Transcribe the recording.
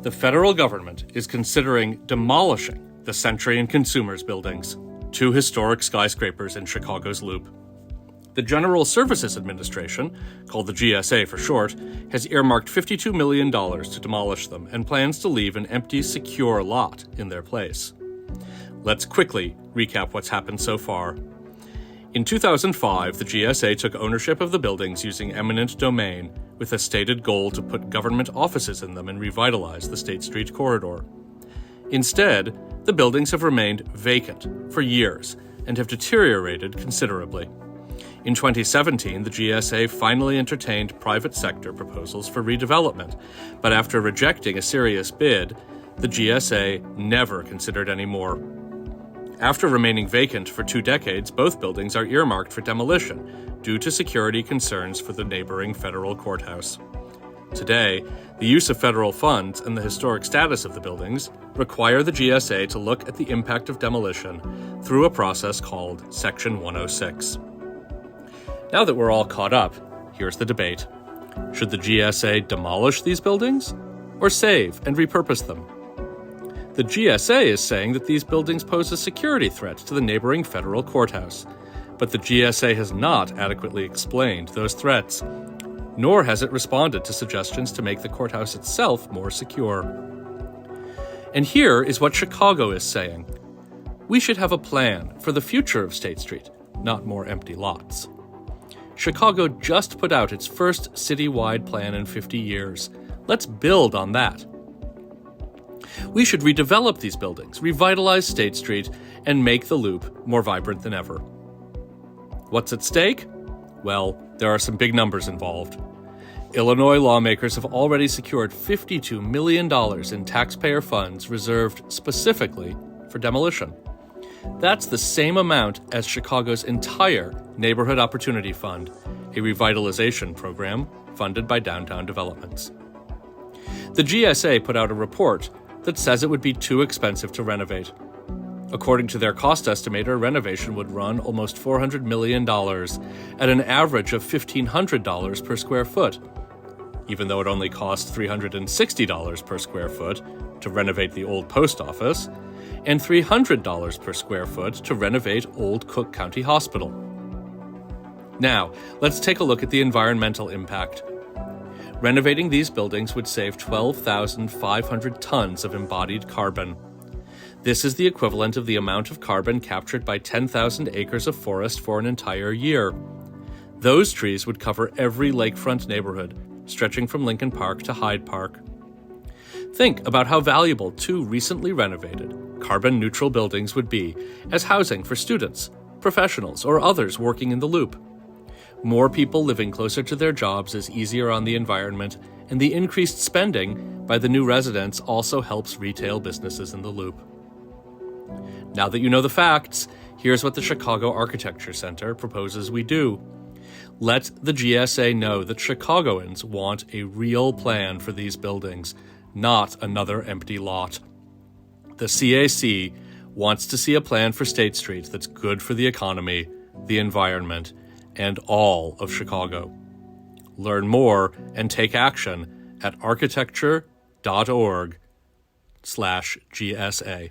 The federal government is considering demolishing the Century and Consumers buildings, two historic skyscrapers in Chicago's Loop. The General Services Administration, called the GSA for short, has earmarked $52 million to demolish them and plans to leave an empty, secure lot in their place. Let's quickly recap what's happened so far. In 2005, the GSA took ownership of the buildings using eminent domain, with a stated goal to put government offices in them and revitalize the State Street corridor. Instead, the buildings have remained vacant for years and have deteriorated considerably. In 2017, the GSA finally entertained private sector proposals for redevelopment, but after rejecting a serious bid, the GSA never considered any more. After remaining vacant for 2 decades, both buildings are earmarked for demolition due to security concerns for the neighboring federal courthouse. Today, the use of federal funds and the historic status of the buildings require the GSA to look at the impact of demolition through a process called Section 106. Now that we're all caught up, here's the debate. Should the GSA demolish these buildings or save and repurpose them? The GSA is saying that these buildings pose a security threat to the neighboring federal courthouse, but the GSA has not adequately explained those threats, nor has it responded to suggestions to make the courthouse itself more secure. And here is what Chicago is saying. We should have a plan for the future of State Street, not more empty lots. Chicago just put out its first citywide plan in 50 years. Let's build on that. We should redevelop these buildings, revitalize State Street, and make the Loop more vibrant than ever. What's at stake? Well, there are some big numbers involved. Illinois lawmakers have already secured $52 million in taxpayer funds reserved specifically for demolition. That's the same amount as Chicago's entire Neighborhood Opportunity Fund, a revitalization program funded by Downtown Developments. The GSA put out a report that says it would be too expensive to renovate. According to their cost estimator, renovation would run almost $400 million at an average of $1,500 per square foot, even though it only cost $360 per square foot to renovate the old post office, and $300 per square foot to renovate Old Cook County Hospital. Now, let's take a look at the environmental impact. Renovating these buildings would save 12,500 tons of embodied carbon. This is the equivalent of the amount of carbon captured by 10,000 acres of forest for an entire year. Those trees would cover every lakefront neighborhood, stretching from Lincoln Park to Hyde Park. Think about how valuable 2 recently renovated, carbon-neutral buildings would be as housing for students, professionals, or others working in the Loop. More people living closer to their jobs is easier on the environment, and the increased spending by the new residents also helps retail businesses in the Loop. Now that you know the facts, here's what the Chicago Architecture Center proposes we do. Let the GSA know that Chicagoans want a real plan for these buildings, not another empty lot. The CAC wants to see a plan for State Street that's good for the economy, the environment, and all of Chicago. Learn more and take action at architecture.org/GSA.